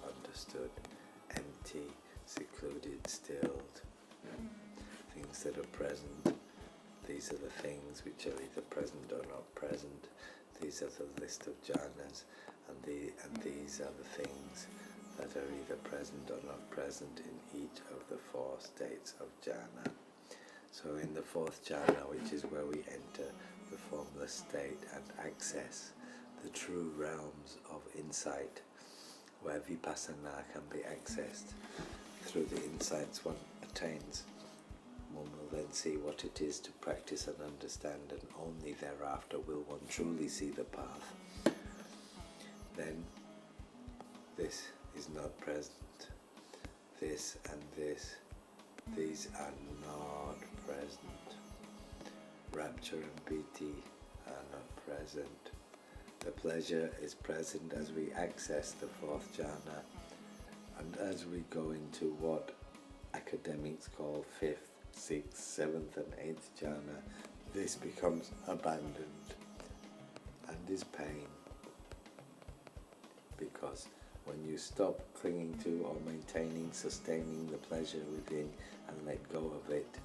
understood. Empty, secluded, stilled. Things that are present. These are the things which are either present or not present. These are the list of jhanas, and these are the things that are either present or not present in each of the four states of jhana. So in the fourth jhana, which is where we enter the formless state and access the true realms of insight where Vipassana can be accessed through the insights one attains. One will then see what it is to practice and understand, and only thereafter will one truly see the path. Then this is not present. This and this, these are not present. Rapture and piti are not present. The pleasure is present as we access the fourth jhana, and as we go into what academics call fifth, sixth, seventh and eighth jhana, this becomes abandoned and is pain. Because when you stop clinging to or maintaining, sustaining the pleasure within and let go of it,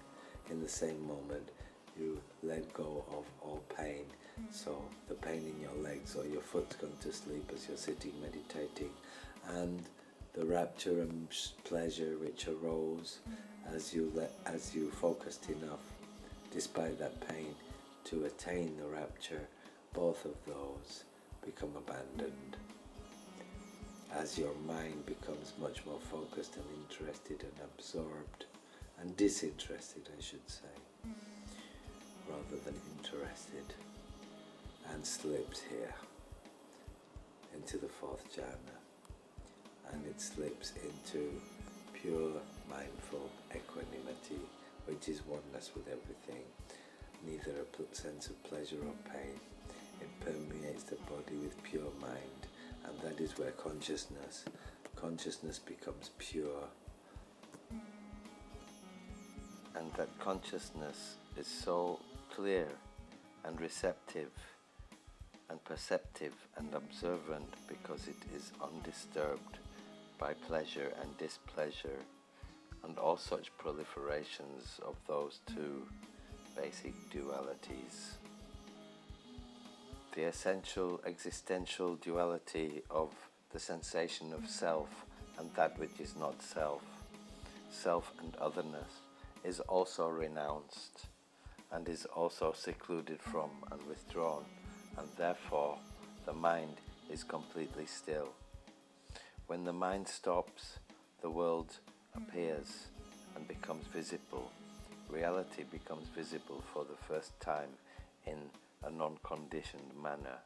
in the same moment you let go of all pain. So the pain in your legs or your foot's gone to sleep as you're sitting meditating, and the rapture and pleasure which arose as you focused enough, despite that pain, to attain the rapture, both of those become abandoned. As your mind becomes much more focused and interested and absorbed, and disinterested, I should say, rather than interested, and slips here into the fourth jhana, and it slips into pure mindful equanimity, which is oneness with everything, neither a sense of pleasure or pain. It permeates the body with pure mind, and that is where consciousness becomes pure. And that consciousness is so clear and receptive and perceptive and observant because it is undisturbed by pleasure and displeasure and all such proliferations of those two basic dualities. The essential existential duality of the sensation of self and that which is not self, self and otherness, is also renounced and is also secluded from and withdrawn, and therefore the mind is completely still. When the mind stops, the world appears and becomes visible. Reality becomes visible for the first time in a non-conditioned manner,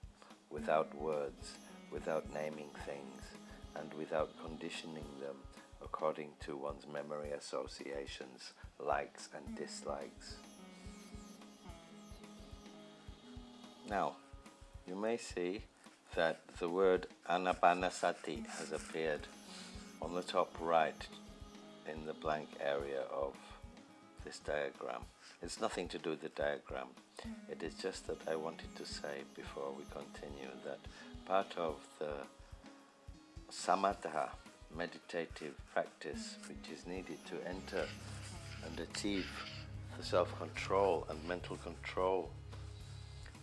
without words, without naming things, and without conditioning them according to one's memory associations, likes and dislikes. Now, you may see that the word anapanasati has appeared on the top right in the blank area of this diagram. It's nothing to do with the diagram. It is just that I wanted to say before we continue that part of the samatha, meditative practice, which is needed to enter and achieve the self-control and mental control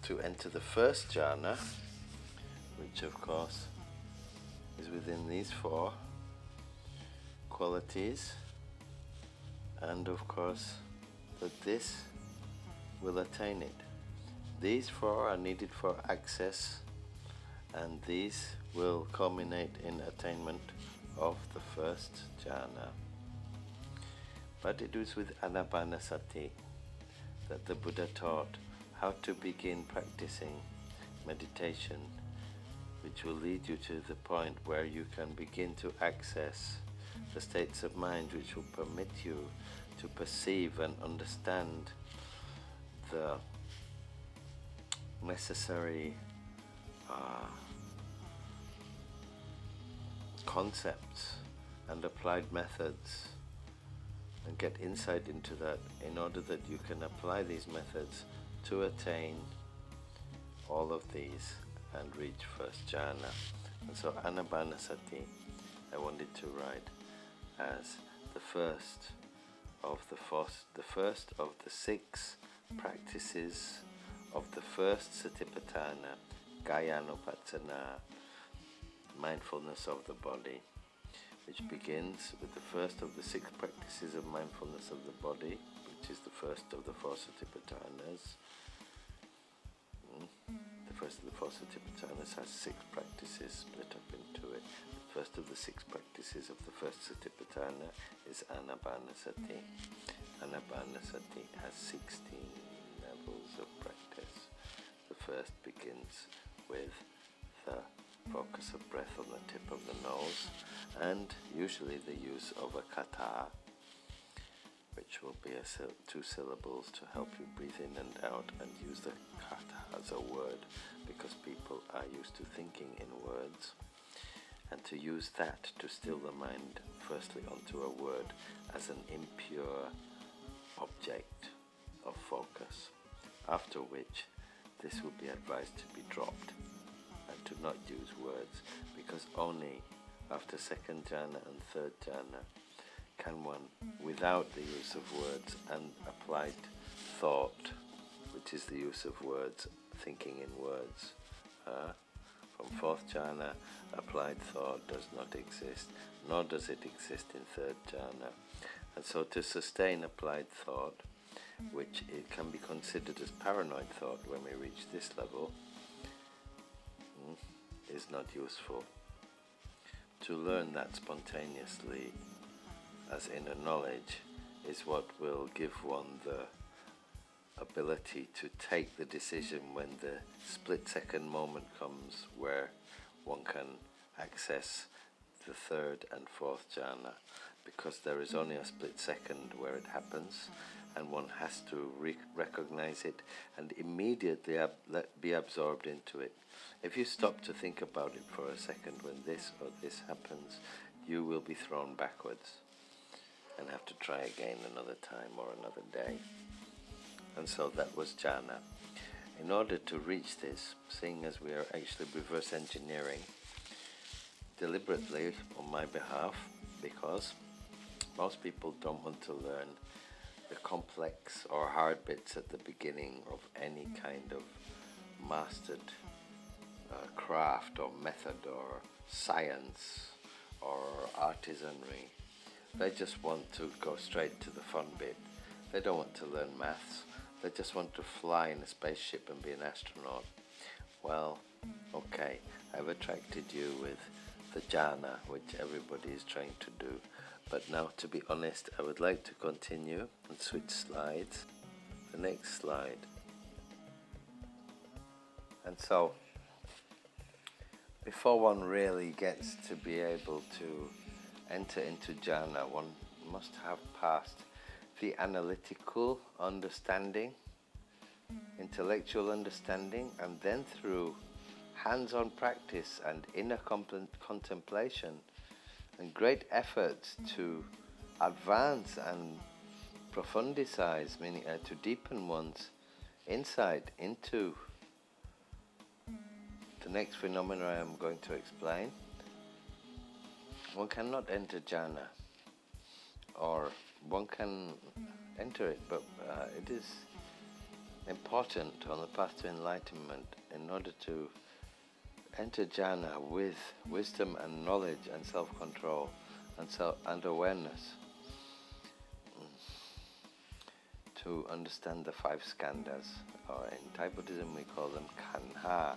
to enter the first jhana, which of course is within these four qualities, and of course that this will attain it. These four are needed for access, and these will culminate in attainment of the first jhana. But it was with anapanasati that the Buddha taught how to begin practicing meditation, which will lead you to the point where you can begin to access the states of mind which will permit you to perceive and understand the necessary concepts and applied methods, and get insight into that in order that you can apply these methods to attain all of these and reach first jhana. And so anapanasati I wanted to write as the first of the 6 practices of the first satipatthana, kayanupassana, mindfulness of the body, which begins with the first of the 6 practices of mindfulness of the body, which is the first of the 4 satipathanas, the first of the four Satipatthanas has 6 practices split up into it. The first of the 6 practices of the first Satipatthana is Anapanasati. Anapanasati has 16 levels of practice. The first begins with the focus of breath on the tip of the nose, and usually the use of a kata, which will be 2 syllables to help you breathe in and out, and use the kata as a word because people are used to thinking in words, and to use that to still the mind firstly onto a word as an impure object of focus, after which this would be advised to be dropped and to not use words, because only after second jhana and third jhana can one, without the use of words and applied thought, which is the use of words, thinking in words. From fourth jhana, applied thought does not exist, nor does it exist in third jhana. And so to sustain applied thought, which it can be considered as paranoid thought when we reach this level, is not useful. To learn that spontaneously as inner knowledge is what will give one the ability to take the decision when the split-second moment comes where one can access the third and fourth jhana, because there is only a split second where it happens, and one has to recognize it and immediately be absorbed into it. If you stop to think about it for a second when this or this happens, you will be thrown backwards and have to try again another time or another day. And so that was jhana. In order to reach this, seeing as we are actually reverse engineering deliberately on my behalf, because most people don't want to learn the complex or hard bits at the beginning of any kind of mastered craft or method or science or artisanry. They just want to go straight to the fun bit. They don't want to learn maths. They just want to fly in a spaceship and be an astronaut. Well, okay, I've attracted you with the jhana, which everybody is trying to do. But now, to be honest, I would like to continue and switch slides. The next slide. And so, before one really gets to be able to enter into jhana, one must have passed the analytical understanding, intellectual understanding, and then through hands-on practice and inner contemplation and great efforts to advance and profundize, meaning to deepen one's insight into the next phenomena I am going to explain, one cannot enter jhana, or one can enter it, but it is important on the path to enlightenment, in order to enter jhana with wisdom and knowledge and self-control and awareness, to understand the 5 skandhas, or in Thai Buddhism we call them Khandas,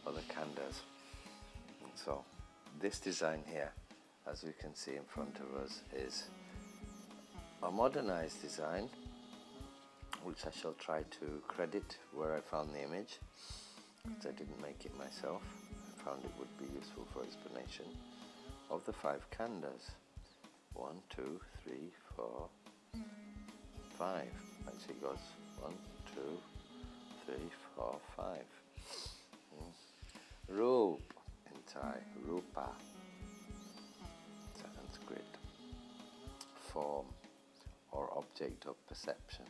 or the Khandas. And so this design here, as we can see in front of us, is a modernized design, which I shall try to credit where I found the image, because I didn't make it myself. I found it would be useful for explanation of the 5 Khandas. 1, 2, 3, 4, 5. Actually it goes 1, 2, 3, 4, 5. Roop in Thai, rupa, Sanskrit. Form, or object of perception.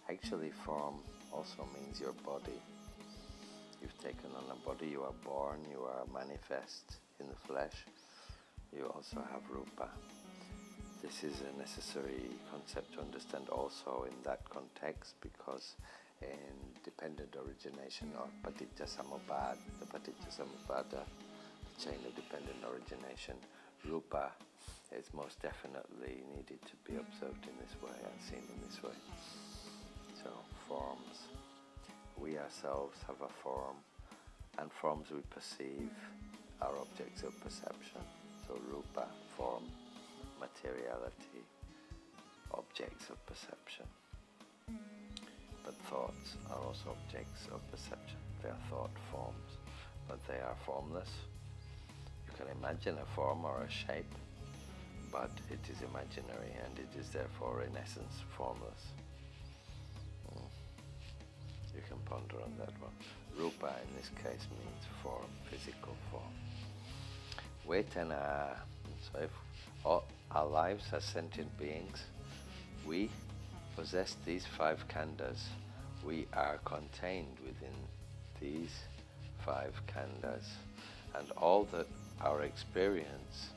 Actually, form also means your body. You've taken on a body, you are born, you are manifest in the flesh. You also have rupa. This is a necessary concept to understand also in that context, because in dependent origination, or paticca samuppada, the paticca samuppada, the chain of dependent origination, rupa is most definitely needed to be observed in this way and seen in this way. So, forms. We ourselves have a form, And forms we perceive are objects of perception. So rupa, form, materiality, objects of perception. But thoughts are also objects of perception. They are thought forms, but they are formless. You can imagine a form or a shape, but it is imaginary and it is therefore in essence formless. You can ponder on that one. Rupa in this case means form, physical form. Vedana, so if all our lives are sentient beings, we possess these 5 khandas. We are contained within these 5 khandas, and all that our experience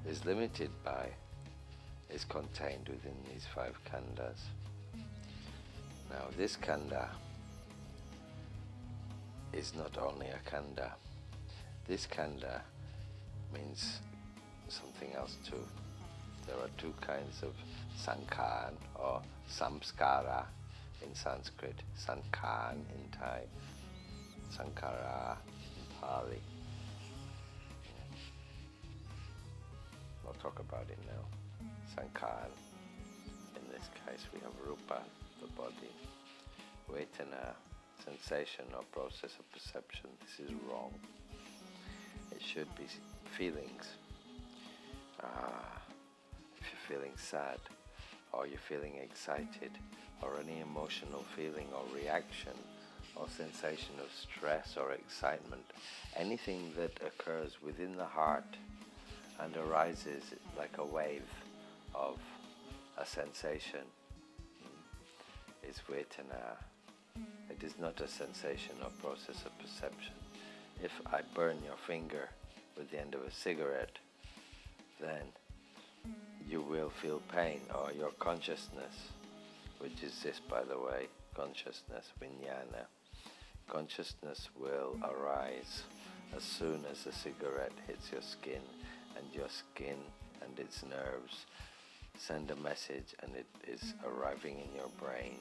is limited by is contained within these 5 khandas. Now this khanda is not only a khanda. This khanda means something else too. There are 2 kinds of sankhara or samskara in Sanskrit, sankhan in Thai, sankhara in Pali. We'll talk about it now. Sankhan, in this case we have rupa, the body, vedana, sensation or process of perception. This is wrong. It should be feelings. If you're feeling sad, or you're feeling excited, or any emotional feeling or reaction or sensation of stress or excitement, anything that occurs within the heart and arises like a wave of a sensation is vedana. It is not a sensation or process of perception. If I burn your finger with the end of a cigarette, then you will feel pain, or your consciousness, which is this, by the way, consciousness, Jhana. Consciousness will arise as soon as the cigarette hits your skin, and your skin and its nerves send a message, and it is arriving in your brain.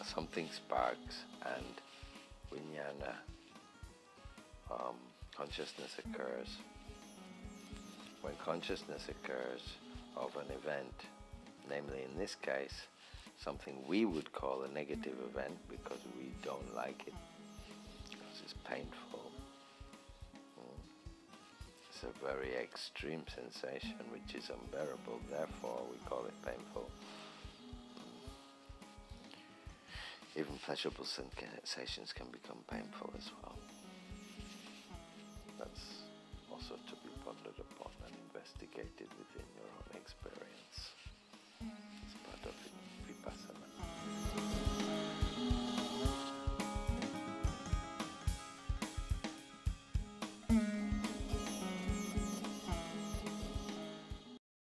Something sparks, and Vijnana, consciousness occurs. When consciousness occurs of an event, namely in this case, something we would call a negative event because we don't like it, because it's painful. It's a very extreme sensation which is unbearable, therefore we call it painful. Even pleasurable sensations can become painful as well. That's also to be pondered upon and investigated within your own experience.